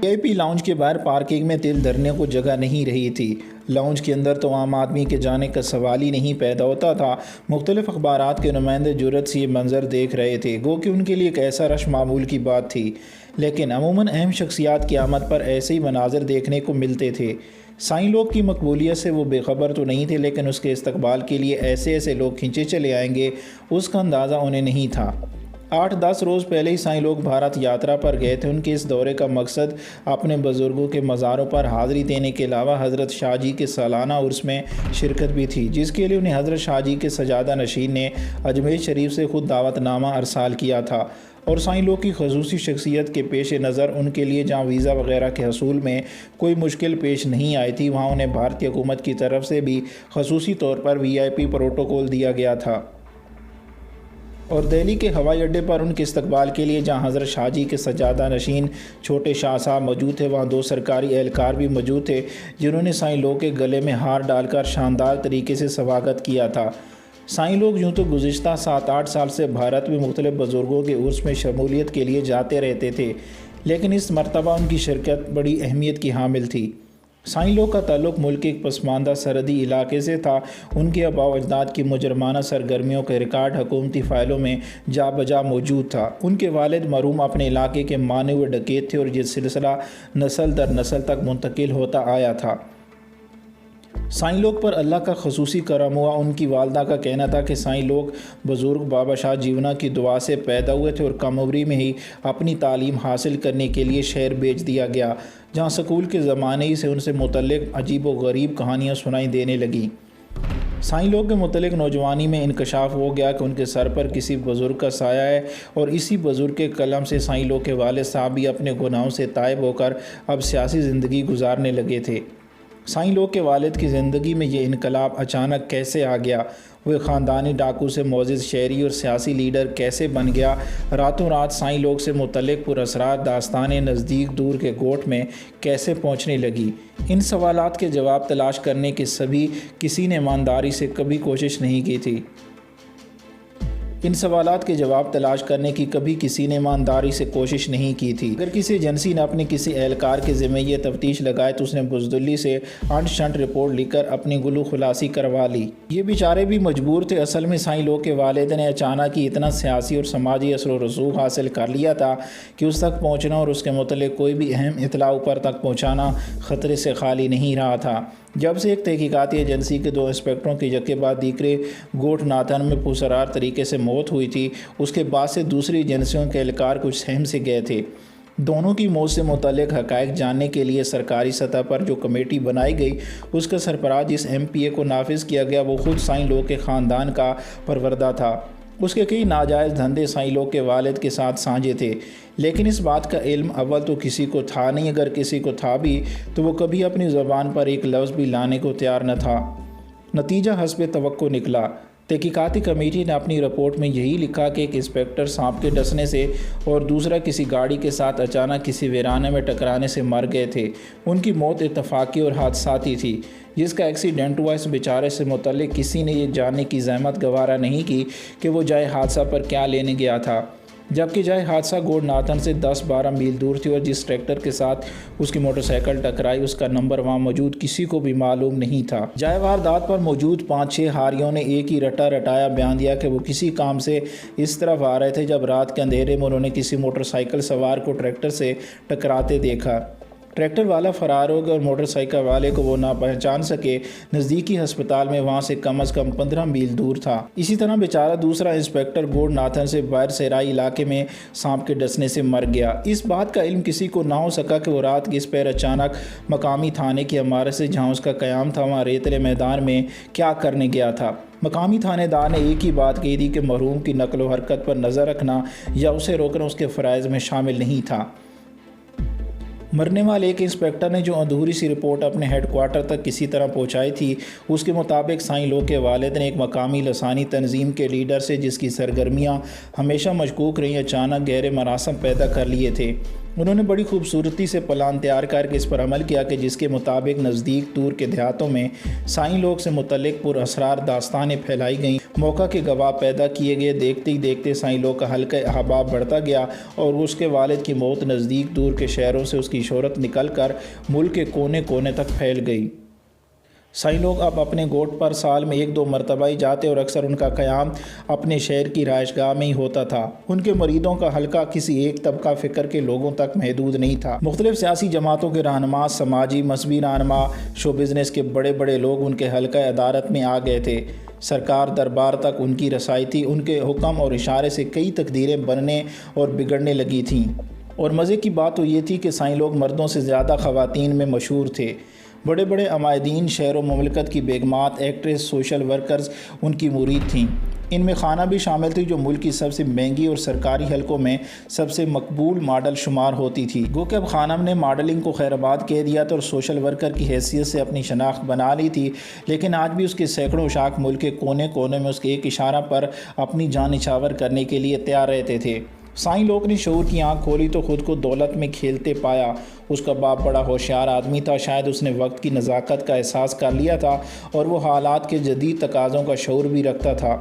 VIP lounge کے باہر parking میں تیل دھرنے کو جگہ نہیں رہی تھی۔ لاؤنج کے اندر تو عام آدمی کے جانے کا سوال ہی نہیں پیدا ہوتا تھا۔ مختلف اخبارات کے نمائندے جرأت سے یہ منظر دیکھ رہے تھے، گو کہ ان کے لیے ایک ایسا رش معمول کی بات تھی، لیکن عموماً اہم شخصیات کی آمد پر ایسے ہی مناظر دیکھنے کو ملتے تھے۔ سائیں لوگ کی مقبولیت سے وہ بے خبر تو نہیں تھے، لیکن اس کے استقبال کے لیے ایسے لوگ کھنچے چلے آئیں گے اس کا اندازہ انہیں نہیں تھا۔ 8-10 روز پہلے ہی سائیں لوگ بھارت یاترا پر گئے تھے۔ ان کے اس دورے کا مقصد اپنے بزرگوں کے مزاروں پر حاضری دینے کے علاوہ حضرت شاہ جی کے سالانہ عرس میں شرکت بھی تھی، جس کے لیے انہیں حضرت شاہ جی کے سجادہ نشین نے اجمیر شریف سے خود دعوت نامہ ارسال کیا تھا، اور سائیں لوگ کی خصوصی شخصیت کے پیش نظر ان کے لیے جہاں ویزا وغیرہ کے حصول میں کوئی مشکل پیش نہیں آئی تھی، وہاں انہیں بھارتی حکومت کی طرف سے بھی خصوصی طور پر VIP پروٹوکول دیا گیا تھا۔ اور دہلی کے ہوائی اڈے پر ان کے استقبال کے لیے جہاں حضرت شاہ جی کے سجادہ نشین چھوٹے شاہ صاحب موجود تھے، وہاں 2 سرکاری اہلکار بھی موجود تھے جنہوں نے سائیں لوگ کے گلے میں ہار ڈال کر شاندار طریقے سے سواگت کیا تھا۔ سائیں لوگ یوں تو گزشتہ 7-8 سال سے بھارت میں مختلف بزرگوں کے عرس میں شمولیت کے لیے جاتے رہتے تھے، لیکن اس مرتبہ ان کی شرکت بڑی اہمیت کی حامل تھی۔ سائیں لوگ کا تعلق ملک کے ایک پسماندہ سرحدی علاقے سے تھا۔ ان کے آباء و اجداد کی مجرمانہ سرگرمیوں کا ریکارڈ حکومتی فائلوں میں جا بجا موجود تھا۔ ان کے والد مرحوم اپنے علاقے کے مانے ہوئے ڈکیت تھے، اور یہ سلسلہ نسل در نسل تک منتقل ہوتا آیا تھا۔ سائیں لوگ پر اللہ کا خصوصی کرم ہوا۔ ان کی والدہ کا کہنا تھا کہ سائیں لوگ بزرگ بابا شاہ جیونا کی دعا سے پیدا ہوئے تھے، اور کم عمری میں ہی اپنی تعلیم حاصل کرنے کے لیے شہر بھیج دیا گیا، جہاں سکول کے زمانے ہی سے ان سے متعلق عجیب و غریب کہانیاں سنائی دینے لگیں۔ سائیں لوگ کے متعلق نوجوانی میں انکشاف ہو گیا کہ ان کے سر پر کسی بزرگ کا سایہ ہے، اور اسی بزرگ کے قلم سے سائیں لوگ کے والد صاحب بھی اپنے گناہوں سے تائب ہو کر اب سیاسی زندگی گزارنے لگے تھے۔ سائیں لوگ کے والد کی زندگی میں یہ انقلاب اچانک کیسے آ گیا؟ وہ خاندانی ڈاکو سے معزز شہری اور سیاسی لیڈر کیسے بن گیا؟ راتوں رات سائیں لوگ سے متعلق پراسرار داستانیں نزدیک دور کے گوٹھ میں کیسے پہنچنے لگی؟ ان سوالات کے جواب تلاش کرنے کی کسی نے ایمانداری سے کبھی کوشش نہیں کی تھی۔ اگر کسی ایجنسی نے اپنے کسی اہلکار کے ذمہ یہ تفتیش لگائے تو اس نے بزدلی سے انٹ شنٹ رپورٹ لکھ کر اپنی گلو خلاصی کروا لی۔ یہ بیچارے بھی مجبور تھے۔ اصل میں سائیں لوگ کے والد نے اچانک ہی اتنا سیاسی اور سماجی اثر و رسوخ حاصل کر لیا تھا کہ اس تک پہنچنا اور اس کے متعلق کوئی بھی اہم اطلاع اوپر تک پہنچانا خطرے سے خالی نہیں رہا تھا۔ جب سے ایک تحقیقاتی ایجنسی کے 2 انسپکٹروں کی یکے بعد دیگرے گوٹھ ناتھن میں پراسرار طریقے سے موت ہوئی تھی، اس کے بعد سے دوسری ایجنسیوں کے اہلکار کچھ سہم سے گئے تھے۔ دونوں کی موت سے متعلق حقائق جاننے کے لیے سرکاری سطح پر جو کمیٹی بنائی گئی، اس کا سربراہ جس MPA کو نافذ کیا گیا وہ خود سائیں لوگ کے خاندان کا پروردہ تھا۔ اس کے کئی ناجائز دھندے سائیں لوگ کے والد کے ساتھ سانجے تھے، لیکن اس بات کا علم اول تو کسی کو تھا نہیں۔ اگر کسی کو تھا بھی تو وہ کبھی اپنی زبان پر ایک لفظ بھی لانے کو تیار نہ تھا۔ نتیجہ حسب توقع نکلا۔ تحقیقاتی کمیٹی نے اپنی رپورٹ میں یہی لکھا کہ ایک انسپکٹر سانپ کے ڈسنے سے اور دوسرا کسی گاڑی کے ساتھ اچانک کسی ویرانے میں ٹکرانے سے مر گئے تھے۔ ان کی موت اتفاقی اور حادثاتی تھی۔ جس کا ایکسیڈنٹ ہوا، اس بیچارے سے متعلق کسی نے یہ جاننے کی زحمت گوارا نہیں کی کہ وہ جائے حادثہ پر کیا لینے گیا تھا، جبکہ جائے حادثہ گوٹھ ناتھن سے 10-12 میل دور تھی، اور جس ٹریکٹر کے ساتھ اس کی موٹر سائیکل ٹکرائی اس کا نمبر وہاں موجود کسی کو بھی معلوم نہیں تھا۔ جائے واردات پر موجود 5-6 حاریوں نے ایک ہی رٹایا بیان دیا کہ وہ کسی کام سے اس طرف آ رہے تھے جب رات کے اندھیرے میں انہوں نے کسی موٹر سائیکل سوار کو ٹریکٹر سے ٹکراتے دیکھا۔ ٹریکٹر والا فرار ہو گیا اور موٹر سائیکل والے کو وہ نہ پہچان سکے۔ نزدیکی ہسپتال میں وہاں سے کم از کم 15 میل دور تھا۔ اسی طرح بیچارہ دوسرا انسپکٹر گوٹھ ناتھن سے باہر سہرائی علاقے میں سانپ کے ڈسنے سے مر گیا۔ اس بات کا علم کسی کو نہ ہو سکا کہ وہ رات کس پیر اچانک مقامی تھانے کی عمارت سے جہاں اس کا قیام تھا وہاں ریتلے میدان میں کیا کرنے گیا تھا۔ مقامی تھانے دار نے ایک ہی بات کہی تھی کہ مرحوم کی نقل و حرکت پر نظر رکھنا یا اسے روکنا اس کے فرائض میں شامل نہیں تھا۔ مرنے والے ایک انسپکٹر نے جو ادھوری سی رپورٹ اپنے ہیڈ کوارٹر تک کسی طرح پہنچائی تھی، اس کے مطابق سائیں لوگ کے والد نے ایک مقامی لسانی تنظیم کے لیڈر سے جس کی سرگرمیاں ہمیشہ مشکوک رہیں اچانک گہرے مراسم پیدا کر لیے تھے۔ انہوں نے بڑی خوبصورتی سے پلان تیار کر کے اس پر عمل کیا کہ جس کے مطابق نزدیک دور کے دیہاتوں میں سائیں لوگ سے متعلق پر اسرار داستانیں پھیلائی گئیں، موقع کے گواہ پیدا کیے گئے۔ دیکھتے ہی دیکھتے سائیں لوگ کا حلقہ احباب بڑھتا گیا اور اس کے والد کی موت نزدیک دور کے شہروں سے اس کی شہرت نکل کر ملک کے کونے کونے تک پھیل گئی۔ سائیں لوگ اب اپنے گوٹ پر سال میں 1-2 مرتبہ ہی جاتے اور اکثر ان کا قیام اپنے شہر کی رہائش گاہ میں ہی ہوتا تھا۔ ان کے مریدوں کا حلقہ کسی ایک طبقہ فکر کے لوگوں تک محدود نہیں تھا۔ مختلف سیاسی جماعتوں کے رہنما، سماجی مذہبی رہنما، شو بزنس کے بڑے بڑے لوگ ان کے حلقہ عدالت میں آ گئے تھے۔ سرکار دربار تک ان کی رسائی تھی۔ ان کے حکم اور اشارے سے کئی تقدیریں بننے اور بگڑنے لگی تھیں، اور مزے کی بات تو یہ تھی کہ سائیں لوگ مردوں سے زیادہ خواتین میں مشہور تھے۔ بڑے بڑے عمائدین، شہر و مملکت کی بیگمات، ایکٹریس، سوشل ورکرز ان کی مرید تھیں۔ ان میں خانہ بھی شامل تھی جو ملک کی سب سے مہنگی اور سرکاری حلقوں میں سب سے مقبول ماڈل شمار ہوتی تھی۔ گو کہ اب خانم نے ماڈلنگ کو خیر آباد کہہ دیا تھا اور سوشل ورکر کی حیثیت سے اپنی شناخت بنا لی تھی، لیکن آج بھی اس کے سینکڑوں عشاق ملک کے کونے کونے میں اس کے ایک اشارہ پر اپنی جان نچھاور کرنے کے لیے تیار رہتے تھے۔ سائیں لوگ نے شعور کی آنکھ کھولی تو خود کو دولت میں کھیلتے پایا۔ اس کا باپ بڑا ہوشیار آدمی تھا، شاید اس نے وقت کی نزاکت کا احساس کر لیا تھا اور وہ حالات کے جدید تقاضوں کا شعور بھی رکھتا تھا۔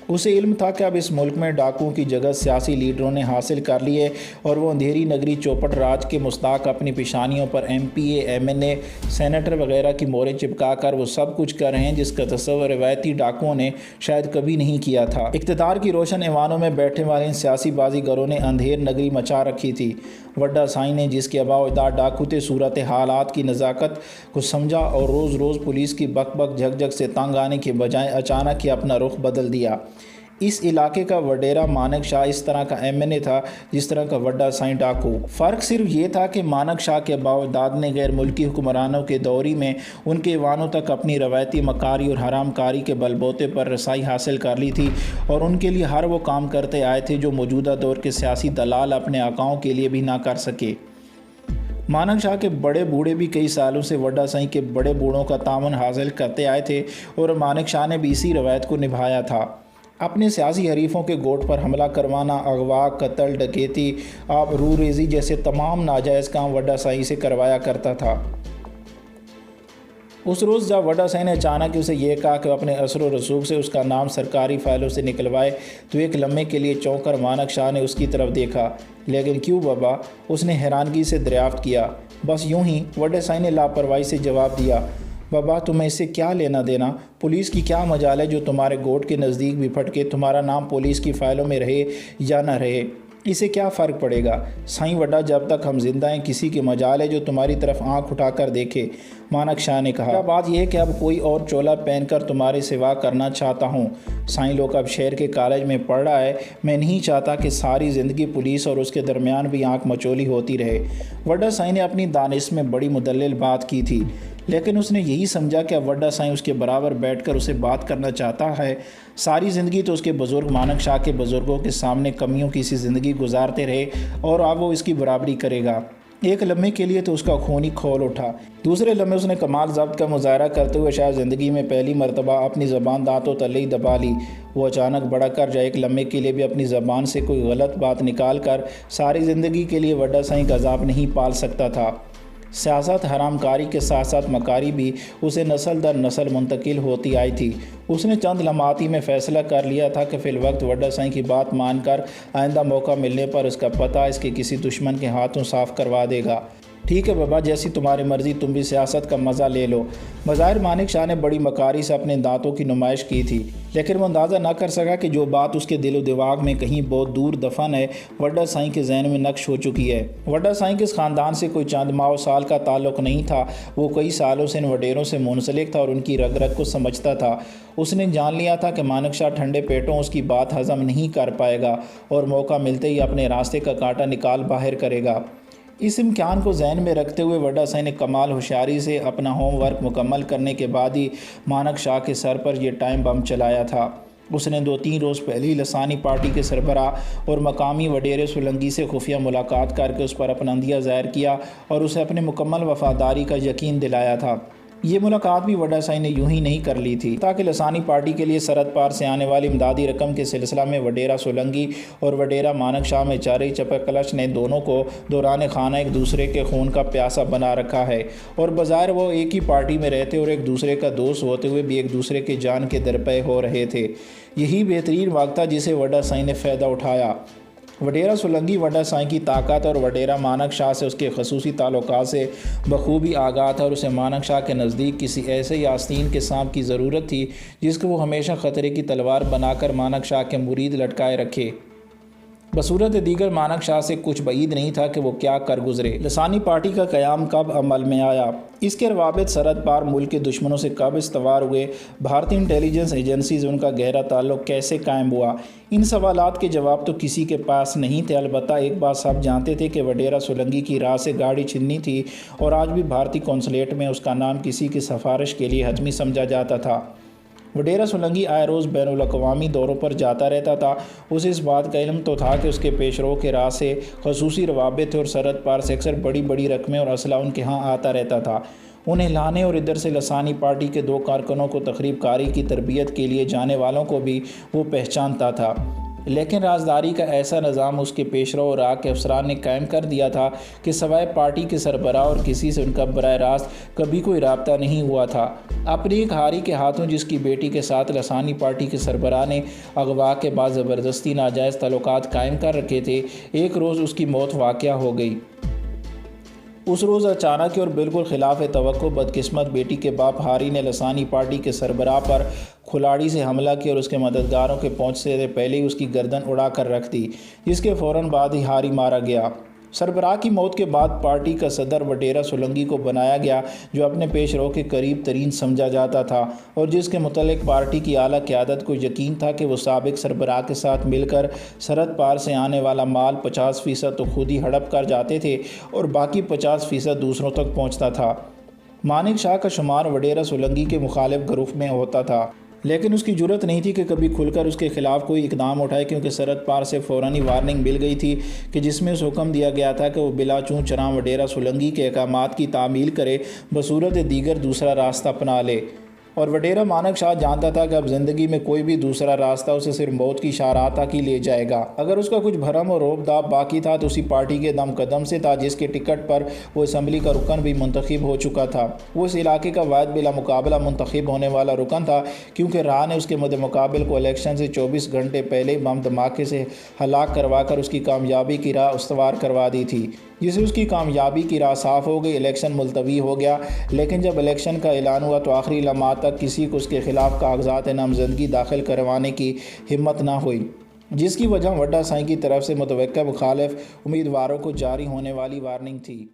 اسے علم تھا کہ اب اس ملک میں ڈاکوؤں کی جگہ سیاسی لیڈروں نے حاصل کر لی ہے اور وہ اندھیری نگری چوپٹ راج کے مستاق اپنی پیشانیوں پر MP، MNA، سینیٹر وغیرہ کی موریں چپکا کر وہ سب کچھ کر رہے ہیں جس کا تصور روایتی ڈاکوؤں نے شاید کبھی نہیں کیا تھا۔ اقتدار کی روشن ایوانوں میں بیٹھنے والے ان سیاسی بازی گروں نے اندھیر نگری مچا رکھی تھی۔ وڈا سائیں نے جس کے آباء و اجداد ڈاکو تھے صورت حالات کی نزاکت کو سمجھا اور روز روز پولیس کی بک بک جھک جھک سے تنگ آنے کے بجائے اچانک ہی اپنا رخ بدل دیا۔ اس علاقے کا وڈیرا مانک شاہ اس طرح کا MNA تھا جس طرح کا وڈا سائیں ڈاکو۔ فرق صرف یہ تھا کہ مانک شاہ کے آباء و اجداد نے غیر ملکی حکمرانوں کے دوری میں ان کے ایوانوں تک اپنی روایتی مکاری اور حرام کاری کے بل بوتے پر رسائی حاصل کر لی تھی اور ان کے لیے ہر وہ کام کرتے آئے تھے جو موجودہ دور کے سیاسی دلال اپنے آقاؤں کے لیے بھی نہ کر سکے۔ مانک شاہ کے بڑے بوڑھے بھی کئی سالوں سے وڈا سائیں کے بڑے بوڑھوں کا تعاون حاصل کرتے آئے تھے اور مانک شاہ نے بھی اسی روایت کو نبھایا تھا۔ اپنے سیاسی حریفوں کے گوٹ پر حملہ کروانا، اغوا، قتل، ڈکیتی، آبرو ریزی جیسے تمام ناجائز کام وڈا سائیں سے کروایا کرتا تھا۔ اس روز جب وڈا سائیں نے اچانک اسے یہ کہا کہ وہ اپنے اثر و رسوخ سے اس کا نام سرکاری فائلوں سے نکلوائے تو ایک لمحے کے لیے چونک کر مانک شاہ نے اس کی طرف دیکھا۔ لیکن کیوں بابا؟ اس نے حیرانگی سے دریافت کیا۔ بس یوں ہی، وڈا سائیں نے لاپرواہی سے جواب دیا۔ بابا تمہیں اس سے کیا لینا دینا؟ پولیس کی کیا مجال ہے جو تمہارے گوٹ کے نزدیک بھی پھٹکے، تمہارا نام پولیس کی فائلوں میں رہے یا نہ رہے، اسے کیا فرق پڑے گا؟ سائیں وڈا جب تک ہم زندہ ہیں کسی کی مجال ہے جو تمہاری طرف آنکھ اٹھا کر دیکھے، مانک شاہ نے کہا۔ بات یہ ہے کہ اب کوئی اور چولا پہن کر تمہارے سوا کرنا چاہتا ہوں۔ سائیں لوگ اب شہر کے کالج میں پڑھ رہا ہے، میں نہیں چاہتا کہ ساری زندگی پولیس اور اس کے درمیان بھی آنکھ مچولی ہوتی رہے۔ وڈا سائیں نے اپنی دانش میں بڑی مدلل بات کی تھی، لیکن اس نے یہی سمجھا کہ اب وڈا سائیں اس کے برابر بیٹھ کر اسے بات کرنا چاہتا ہے۔ ساری زندگی تو اس کے بزرگ مانک شاہ کے بزرگوں کے سامنے کمیوں کی سی زندگی گزارتے رہے اور اب وہ اس کی برابری کرے گا۔ ایک لمحے کے لیے تو اس کا خون ہی کھول اٹھا، دوسرے لمحے اس نے کمال ضبط کا مظاہرہ کرتے ہوئے شاید زندگی میں پہلی مرتبہ اپنی زبان دانتوں تلے ہی دبا لی۔ وہ اچانک بڑا کر جائے، ایک لمحے کے لیے بھی اپنی زبان سے کوئی غلط بات نکال کر ساری زندگی کے لیے وڈا سائیں کا عذاب نہیں پال سکتا تھا۔ سیاست حرام کاری کے ساتھ ساتھ مکاری بھی اسے نسل در نسل منتقل ہوتی آئی تھی۔ اس نے چند لمحاتی میں فیصلہ کر لیا تھا کہ فی الوقت وڈا سائیں کی بات مان کر آئندہ موقع ملنے پر اس کا پتہ اس کے کسی دشمن کے ہاتھوں صاف کروا دے گا۔ ٹھیک ہے بابا، جیسی تمہاری مرضی، تم بھی سیاست کا مزہ لے لو۔ بظاہر مانک شاہ نے بڑی مکاری سے اپنے دانتوں کی نمائش کی تھی، لیکن وہ اندازہ نہ کر سکا کہ جو بات اس کے دل و دماغ میں کہیں بہت دور دفن ہے وڈا سائیں کے ذہن میں نقش ہو چکی ہے۔ وڈا سائیں کے اس خاندان سے کوئی چند ماہ و سال کا تعلق نہیں تھا، وہ کئی سالوں سے ان وڈیروں سے منسلک تھا اور ان کی رگ رگ کو سمجھتا تھا۔ اس نے جان لیا تھا کہ مانک شاہ ٹھنڈے پیٹوں اس کی بات ہضم نہیں کر پائے گا اور موقع ملتے ہی اپنے راستے کا کانٹا نکال باہر کرے گا۔ اس امکان کو ذہن میں رکھتے ہوئے وڈا سائیں نے کمال ہوشیاری سے اپنا ہوم ورک مکمل کرنے کے بعد ہی مانک شاہ کے سر پر یہ ٹائم بم چلایا تھا۔ اس نے 2-3 روز پہلے ہی لسانی پارٹی کے سربراہ اور مقامی وڈیرے سولنگی سے خفیہ ملاقات کر کے اس پر اپنا اندیہ ظاہر کیا اور اسے اپنے مکمل وفاداری کا یقین دلایا تھا۔ یہ ملاقات بھی وڈا سائی نے یوں ہی نہیں کر لی تھی تاکہ لسانی پارٹی کے لیے سرحد پار سے آنے والی امدادی رقم کے سلسلہ میں وڈیرا سولنگی اور وڈیرا مانک شاہ میں چارئی چپکلش نے دونوں کو دوران خانہ ایک دوسرے کے خون کا پیاسا بنا رکھا ہے، اور بظاہر وہ ایک ہی پارٹی میں رہتے اور ایک دوسرے کا دوست ہوتے ہوئے بھی ایک دوسرے کی جان کے درپے ہو رہے تھے۔ یہی بہترین وقت تھا جسے وڈا سائی نے فائدہ اٹھایا۔ وڈیرا سولنگی وڈا سائی کی طاقت اور وڈیرا مانک شاہ سے اس کے خصوصی تعلقات سے بخوبی آگاہ تھا، اور اسے مانک شاہ کے نزدیک کسی ایسے آستین کے سانپ کی ضرورت تھی جس کو وہ ہمیشہ خطرے کی تلوار بنا کر مانک شاہ کے مرید لٹکائے رکھے۔ بصورت دیگر مانک شاہ سے کچھ بعید نہیں تھا کہ وہ کیا کر گزرے۔ لسانی پارٹی کا قیام کب عمل میں آیا، اس کے روابط سرحد پار ملک کے دشمنوں سے کب استوار ہوئے، بھارتی انٹیلیجنس ایجنسیز ان کا گہرا تعلق کیسے قائم ہوا، ان سوالات کے جواب تو کسی کے پاس نہیں تھے۔ البتہ ایک بات سب جانتے تھے کہ وڈیرا سولنگی کی راہ سے گاڑی چھننی تھی، اور آج بھی بھارتی قونصلیٹ میں اس کا نام کسی کی سفارش کے لیے حتمی سمجھا جاتا تھا۔ وڈیرا سولنگی آئے روز بین الاقوامی دوروں پر جاتا رہتا تھا۔ اسے اس بات کا علم تو تھا کہ اس کے پیشرو کے راہ سے خصوصی روابط تھے، اور سرحد پار سے اکثر بڑی بڑی رقمیں اور اسلحہ ان کے ہاں آتا رہتا تھا۔ انہیں لانے اور ادھر سے لسانی پارٹی کے 2 کارکنوں کو تخریب کاری کی تربیت کے لیے جانے والوں کو بھی وہ پہچانتا تھا، لیکن رازداری کا ایسا نظام اس کے پیشرو اور راہ کے افسران نے قائم کر دیا تھا کہ سوائے پارٹی کے سربراہ اور کسی سے ان کا براہ راست کبھی کوئی رابطہ نہیں ہوا تھا۔ اپنی ایک ہاری کے ہاتھوں جس کی بیٹی کے ساتھ لسانی پارٹی کے سربراہ نے اغوا کے بعد زبردستی ناجائز تعلقات قائم کر رکھے تھے، ایک روز اس کی موت واقع ہو گئی۔ اس روز اچانک اور بالکل خلاف توقع بدقسمت بیٹی کے باپ ہاری نے لسانی پارٹی کے سربراہ پر کھلاڑی سے حملہ کیا اور اس کے مددگاروں کے پہنچنے سے پہلے ہی اس کی گردن اڑا کر رکھ دی، جس کے فوراً بعد ہی ہاری مارا گیا۔ سربراہ کی موت کے بعد پارٹی کا صدر وڈیرا سولنگی کو بنایا گیا، جو اپنے پیش رو کے قریب ترین سمجھا جاتا تھا، اور جس کے متعلق پارٹی کی اعلیٰ قیادت کو یقین تھا کہ وہ سابق سربراہ کے ساتھ مل کر سرحد پار سے آنے والا مال 50% تو خود ہی ہڑپ کر جاتے تھے اور باقی 50% دوسروں تک پہنچتا تھا۔ مانک شاہ کا شمار وڈیرا سولنگی کے مخالف گروپ میں ہوتا تھا، لیکن اس کی جرت نہیں تھی کہ کبھی کھل کر اس کے خلاف کوئی اقدام اٹھائے، کیونکہ سرحد پار سے فوراً وارننگ مل گئی تھی کہ جس میں اس حکم دیا گیا تھا کہ وہ بلا چوں چراں وڈیرا سولنگی کے احکامات کی تعمیل کرے، بصورت دیگر دوسرا راستہ اپنا لے۔ اور وڈیرا مانک شاہ جانتا تھا کہ اب زندگی میں کوئی بھی دوسرا راستہ اسے صرف موت کی اشارات تک ہی لے جائے گا۔ اگر اس کا کچھ بھرم اور رعب داب باقی تھا تو اسی پارٹی کے دم قدم سے تھا جس کے ٹکٹ پر وہ اسمبلی کا رکن بھی منتخب ہو چکا تھا۔ وہ اس علاقے کا واحد بلا مقابلہ منتخب ہونے والا رکن تھا، کیونکہ راہ نے اس کے مد مقابل کو الیکشن سے 24 گھنٹے پہلے بم دھماکے سے ہلاک کروا کر اس کی کامیابی کی راہ استوار کروا دی تھی، جس سے اس کی کامیابی کی راہ صاف ہو گئی۔ الیکشن ملتوی ہو گیا، لیکن جب الیکشن کا اعلان ہوا تو آخری لمحات تک کسی کو اس کے خلاف کاغذات نامزدگی داخل کروانے کی ہمت نہ ہوئی، جس کی وجہ وڈا سائی کی طرف سے متوقع مخالف امیدواروں کو جاری ہونے والی وارننگ تھی۔